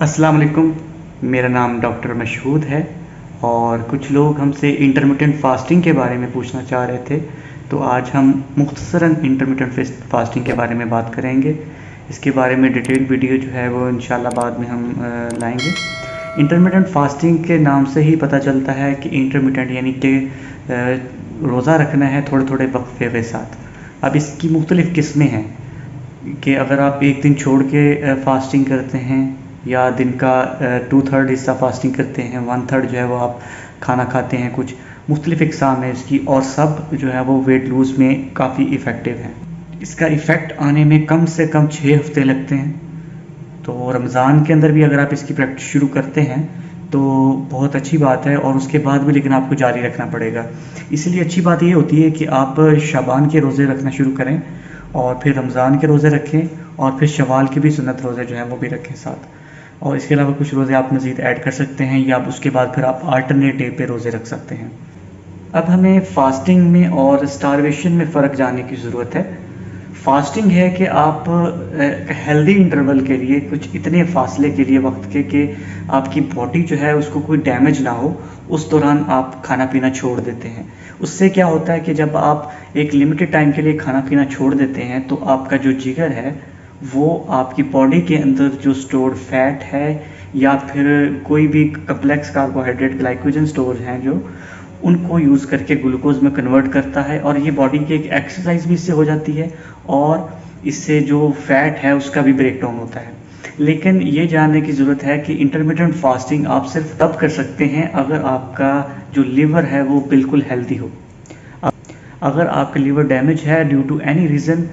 अस्सलाम वालेकुम। मेरा नाम डॉक्टर मशहूद है और कुछ लोग हमसे इंटरमिटेंट फास्टिंग के बारे में पूछना चाह रहे थे। तो आज हम मुख्तसरन इंटरमिटेंट फास्टिंग के बारे में बात करेंगे। इसके बारे में डिटेल वीडियो जो है वो इंशाल्लाह बाद में हम लाएंगे। इंटरमिटेंट फास्टिंग के नाम से ही पता चलता है कि इंटरमिटेंट यानी कि रोज़ा रखना है थोड़े थोड़े वक्फे के साथ। अब इसकी मुख्तलिफ़ किस्में हैं कि अगर आप एक दिन छोड़ के फास्टिंग करते हैं या दिन का 2/3 हिस्सा फास्टिंग करते हैं, 1/3 जो है वो आप खाना खाते हैं। कुछ मुख्तलिफ़ इकसाम है इसकी और सब जो है वो वेट लूज़ में काफ़ी इफ़ेक्टिव है। इसका इफ़ेक्ट आने में कम से कम 6 हफ्ते लगते हैं। तो रमज़ान के अंदर भी अगर आप इसकी प्रैक्टिस शुरू करते हैं तो बहुत अच्छी बात है, और उसके बाद भी लेकिन आपको जारी रखना पड़ेगा। इसलिए अच्छी बात ये होती है कि आप शाबान के रोज़े रखना शुरू करें और फिर रमज़ान के रोज़े रखें और फिर शवाल के भी सुन्नत रोज़े जो हैं वो भी रखें साथ। और इसके अलावा कुछ रोज़े आप मज़ीद ऐड कर सकते हैं या उसके बाद फिर आप अल्टरनेट डे पे रोज़े रख सकते हैं। अब हमें फ़ास्टिंग में और स्टारवेशन में फ़र्क जानने की ज़रूरत है। फ़ास्टिंग है कि आप हेल्दी इंटरवल के लिए कुछ इतने फासले के लिए वक्त के कि आपकी बॉडी जो है उसको कोई डैमेज ना हो, उस दौरान आप खाना पीना छोड़ देते हैं। उससे क्या होता है कि जब आप एक लिमिटेड टाइम के लिए खाना पीना छोड़ देते हैं तो आपका जो जिगर है वो आपकी बॉडी के अंदर जो स्टोर्ड फैट है या फिर कोई भी कम्प्लेक्स कार्बोहाइड्रेट ग्लाइकोजन स्टोर हैं जो उनको यूज़ करके ग्लूकोज में कन्वर्ट करता है, और ये बॉडी की एक एक्सरसाइज भी इससे हो जाती है और इससे जो फैट है उसका भी ब्रेक डाउन होता है। लेकिन ये जानने की ज़रूरत है कि इंटरमिटेंट फास्टिंग आप सिर्फ तब कर सकते हैं अगर आपका जो लिवर है वो बिल्कुल हेल्दी हो। अगर आपका लिवर डैमेज है due to any reason,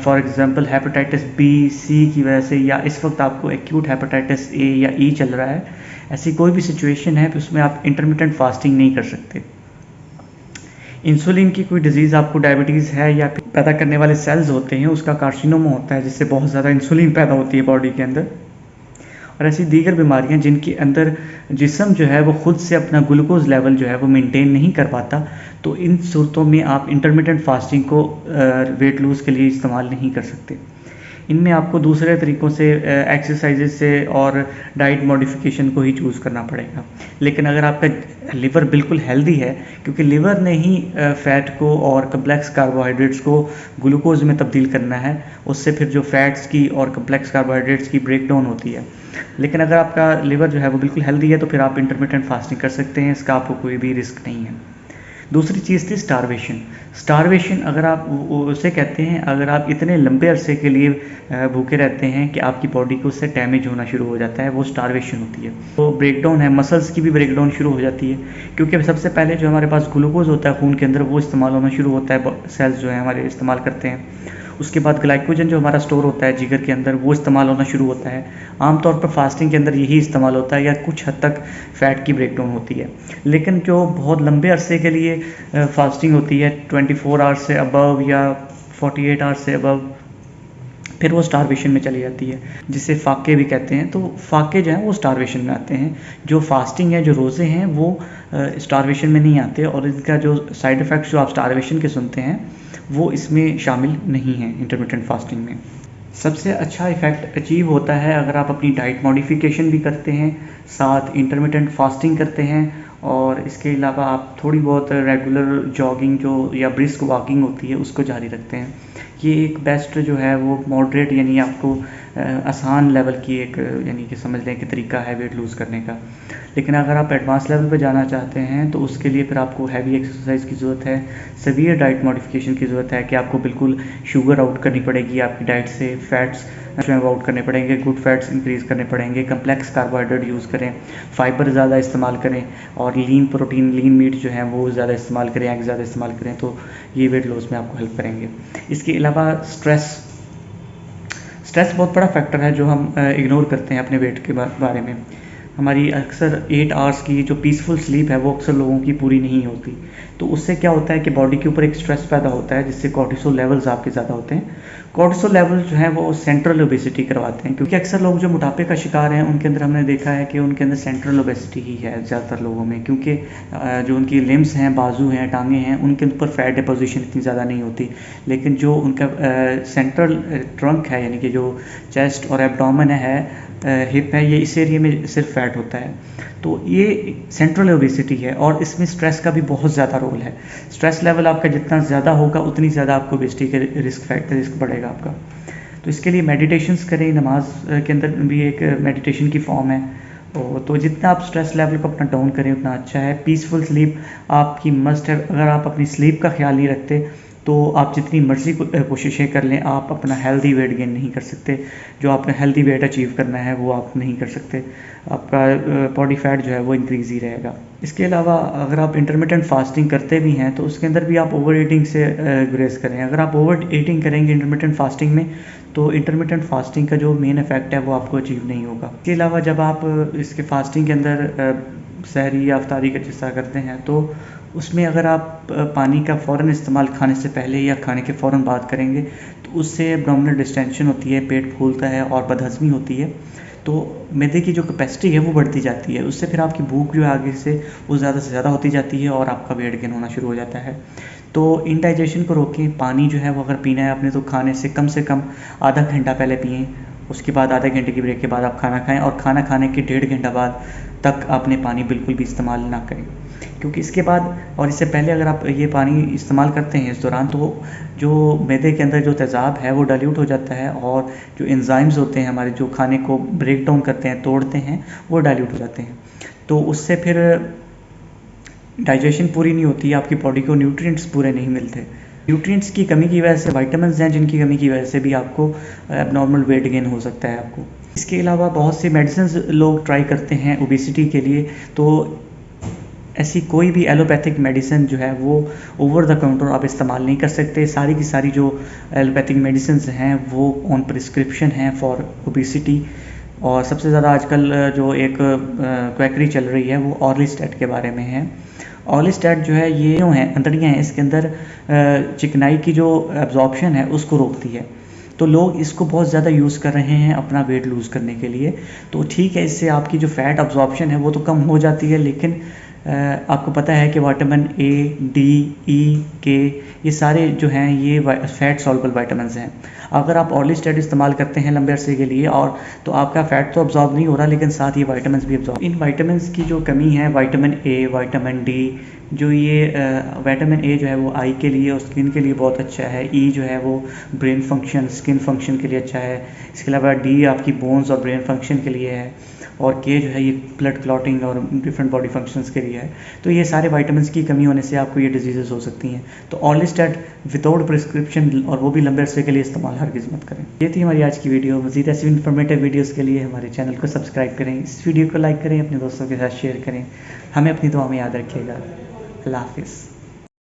for example hepatitis B C की वजह से, या इस वक्त आपको एक्यूट हेपेटाइटिस ए या ई चल रहा है, ऐसी कोई भी सिचुएशन है तो उसमें आप इंटरमिटेंट फास्टिंग नहीं कर सकते। इंसुलिन की कोई डिजीज़, आपको डायबिटीज़ है या पैदा करने वाले सेल्स होते हैं उसका कार्सिनोमा होता है जिससे बहुत ज़्यादा इंसुलिन पैदा होती है बॉडी के अंदर, और ऐसी दीगर बीमारियां जिनके अंदर जिस्म जो है वो खुद से अपना ग्लूकोज लेवल जो है वो मेंटेन नहीं कर पाता, तो इन सूरतों में आप इंटरमिटेंट फास्टिंग को वेट लूज़ के लिए इस्तेमाल नहीं कर सकते। इनमें आपको दूसरे तरीक़ों से एक्सरसाइजेज से और डाइट मॉडिफिकेशन को ही चूज़ करना पड़ेगा। लेकिन अगर आपका लिवर बिल्कुल हेल्दी है, क्योंकि लिवर ने ही फ़ैट को और कम्प्लेक्स कार्बोहाइड्रेट्स को ग्लूकोज में तब्दील करना है, उससे फिर जो फैट्स की और कम्प्लेक्स कार्बोहाइड्रेट्स की ब्रेक डाउन होती है। लेकिन अगर आपका लिवर जो है वो बिल्कुल हेल्दी है तो फिर आप इंटरमिटेंट फास्टिंग कर सकते हैं, इसका आपको कोई भी रिस्क नहीं है। दूसरी चीज़ थी स्टारवेशन। स्टारवेशन अगर आप उसे कहते हैं अगर आप इतने लंबे अरसे के लिए भूखे रहते हैं कि आपकी बॉडी को उससे डैमेज होना शुरू हो जाता है, वो स्टारवेशन होती है। तो ब्रेकडाउन है, मसल्स की भी ब्रेकडाउन शुरू हो जाती है, क्योंकि सबसे पहले जो हमारे पास ग्लूकोज होता है खून के अंदर वो इस्तेमाल होना शुरू होता है, सेल्स जो है हमारे इस्तेमाल करते हैं। उसके बाद ग्लाइकोजन जो हमारा स्टोर होता है जिगर के अंदर वो इस्तेमाल होना शुरू होता है। आमतौर पर फास्टिंग के अंदर यही इस्तेमाल होता है या कुछ हद तक फ़ैट की ब्रेकडाउन होती है। लेकिन जो बहुत लंबे अरसे के लिए फास्टिंग होती है 24 आवर्स से अबव या 48 आवर्स से अबव, फिर वो स्टारवेशन में चली जाती है, जिसे फाके भी कहते हैं। तो फाके जो हैं वो स्टारवेशन में आते हैं। जो फास्टिंग है, जो रोज़े हैं वो स्टारवेशन में नहीं आते, और इनका जो साइड इफ़ेक्ट्स जो आप स्टारवेशन के सुनते हैं वो इसमें शामिल नहीं हैं इंटरमिटेंट फास्टिंग में। सबसे अच्छा इफ़ेक्ट अचीव होता है अगर आप अपनी डाइट मॉडिफिकेशन भी करते हैं, साथ इंटरमिटेंट फास्टिंग करते हैं, और इसके अलावा आप थोड़ी बहुत रेगुलर जॉगिंग जो या ब्रिस्क वॉकिंग होती है उसको जारी रखते हैं। ये एक बेस्ट जो है वो मॉडरेट यानी आपको आसान लेवल की एक यानी कि समझ लें कि तरीका है वेट लूज़ करने का। लेकिन अगर आप एडवांस लेवल पे जाना चाहते हैं तो उसके लिए फिर आपको हैवी एक्सरसाइज की ज़रूरत है, सीवियर डाइट मॉडिफिकेशन की ज़रूरत है कि आपको बिल्कुल शुगर आउट करनी पड़ेगी आपकी डाइट से, फैट्स आउट करने पड़ेंगे, गुड फैट्स इंक्रीज़ करने पड़ेंगे, कम्प्लेक्स कार्बोहाइड्रेट यूज़ करें, फाइबर ज़्यादा इस्तेमाल करें, और लीन प्रोटीन लीन मीट जो है वो ज़्यादा इस्तेमाल करें, एग ज़्यादा इस्तेमाल करें, तो ये वेट लॉस में आपको हेल्प करेंगे। इसके अलावा स्ट्रेस बहुत बड़ा फैक्टर है जो हम इग्नोर करते हैं अपने वेट के बारे में। हमारी अक्सर 8 आवर्स की जो पीसफुल स्लीप है वो अक्सर लोगों की पूरी नहीं होती। तो उससे क्या होता है कि बॉडी के ऊपर एक स्ट्रेस पैदा होता है, जिससे कॉर्टिसोल लेवल्स आपके ज़्यादा होते हैं। कॉर्टिसोल लेवल जो है वो सेंट्रल ओबेसिटी करवाते हैं, क्योंकि अक्सर लोग जो मोटापे का शिकार हैं उनके अंदर हमने देखा है कि उनके अंदर सेंट्रल ओबेसिटी ही है ज़्यादातर लोगों में, क्योंकि जो उनकी लिम्स हैं, बाजू हैं, टांगे हैं, उनके ऊपर फैट डिपोजिशन इतनी ज़्यादा नहीं होती। लेकिन जो उनका सेंट्रल ट्रंक है, यानी कि जो चेस्ट और एब्डोमेन है, हिप है, ये इस एरिया में सिर्फ फैट होता है। तो ये सेंट्रल ओबेसिटी है और इसमें स्ट्रेस का भी बहुत ज़्यादा रोल है। स्ट्रेस लेवल आपका जितना ज़्यादा होगा उतनी ज़्यादा आपको ओबेसिटी के रिस्क बढ़ेगा आपका। तो इसके लिए मेडिटेशंस करें, नमाज के अंदर भी एक मेडिटेशन की फॉर्म है। तो जितना आप स्ट्रेस लेवल को अपना डाउन करें उतना अच्छा है। पीसफुल स्लीप आपकी मस्ट है। अगर आप अपनी स्लीप का ख्याल नहीं रखते तो आप जितनी मर्ज़ी कोशिशें कर लें, आप अपना हेल्दी वेट गेन नहीं कर सकते। जो आपने हेल्दी वेट अचीव करना है वो आप नहीं कर सकते। आपका बॉडी फैट जो है वो इंक्रीज़ ही रहेगा। इसके अलावा अगर आप इंटरमिटेंट फास्टिंग करते भी हैं तो उसके अंदर भी आप ओवर ईटिंग से गुरेज करें। अगर आप ओवर ईटिंग करेंगे इंटरमिटेंट फास्टिंग में तो इंटरमिटेंट फास्टिंग का जो मेन इफेक्ट है वो आपको अचीव नहीं होगा। इसके अलावा जब आप इसके फास्टिंग के अंदर सहरी या अफ्तारी का जिस तरह करते हैं तो उसमें अगर आप पानी का फ़ौरन इस्तेमाल खाने से पहले या खाने के फ़ौरन बाद करेंगे तो उससे एब्डोमिनल डिस्टेंशन होती है, पेट फूलता है और बदहज़मी होती है। तो मैदे की जो कैपेसिटी है वो बढ़ती जाती है। उससे फिर आपकी भूख जो है आगे से वो ज़्यादा से ज़्यादा होती जाती है और आपका वेट गेन होना शुरू हो जाता है। तो इंडाइजेशन को रोकें। पानी जो है वो अगर पीना है आपने तो खाने से कम आधा घंटा पहले पिएँ। उसके बाद आधे घंटे की ब्रेक के बाद आप खाना खाएं और खाना खाने के 1.5 घंटा बाद तक आपने पानी बिल्कुल भी इस्तेमाल ना करें, क्योंकि इसके बाद और इससे पहले अगर आप ये पानी इस्तेमाल करते हैं इस दौरान तो जो मैदे के अंदर जो तेज़ाब है वो डाइल्यूट हो जाता है और जो एंजाइम्स होते हैं हमारे जो खाने को ब्रेक डाउन करते हैं, तोड़ते हैं, वो डाइल्यूट हो जाते हैं। तो उससे फिर डाइजेशन पूरी नहीं होती, आपकी बॉडी को न्यूट्रिएंट्स पूरे नहीं मिलते। न्यूट्रिएंट्स की कमी की वजह से, विटामिन्स हैं जिनकी कमी की वजह से भी आपको एबनॉर्मल वेट गेन हो सकता है आपको। इसके अलावा बहुत सी मेडिसिन लोग ट्राई करते हैं ओबेसिटी के लिए। तो ऐसी कोई भी एलोपैथिक मेडिसिन जो है वो ओवर द काउंटर आप इस्तेमाल नहीं कर सकते। सारी की सारी जो एलोपैथिक मेडिसिन हैं वो ऑन प्रिस्क्रिप्शन हैं फॉर ओबेसिटी। और सबसे ज़्यादा आजकल जो एक क्वैकरी चल रही है वो ऑर्लिस्टेट के बारे में है। ऑर्लिस्टेट जो है ये जो है अंतड़ियाँ हैं इसके अंदर चिकनाई की जो एब्जॉर्प्शन है उसको रोकती है। तो लोग इसको बहुत ज़्यादा यूज़ कर रहे हैं अपना वेट लूज़ करने के लिए। तो ठीक है, इससे आपकी जो फैट एब्जॉर्प्शन है वो तो कम हो जाती है, लेकिन आपको पता है कि विटामिन ए, डी, ई, के ये सारे जो हैं ये फैट सॉल्युबल विटामिन्स हैं। अगर आप ऑर्लिस्टेट इस्तेमाल करते हैं लंबे अरसे के लिए और तो आपका फैट तो अब्जॉर्ब नहीं हो रहा, लेकिन साथ ही विटामिन्स भी अब्जॉर्ब। इन विटामिन्स की जो कमी है, विटामिन ए, विटामिन डी, जो ये विटामिन ए जो है वो आई के लिए और स्किन के लिए बहुत अच्छा है। ई जो है वो ब्रेन फंक्शन, स्किन फंक्शन के लिए अच्छा है। इसके अलावा डी आपकी बोन्स और ब्रेन फंक्शन के लिए है और के जो है ये ब्लड क्लॉटिंग और डिफरेंट बॉडी फंक्शंस के लिए है। तो ये सारे विटामिन्स की कमी होने से आपको ये डिजीज़ हो सकती हैं। तो ऑर्लिस्टेट विदाउट प्रिस्क्रिप्शन और वो भी लंबे अरसे के लिए इस्तेमाल हरगिज़ मत करें। ये थी हमारी आज की वीडियो। मज़ीद ऐसी इन्फॉर्मेटिव वीडियोज़ के लिए हमारे चैनल को सब्सक्राइब करें, इस वीडियो को लाइक करें, अपने दोस्तों के साथ शेयर करें। हमें अपनी दुआ में याद रखिएगा। अल्लाह हाफिज़।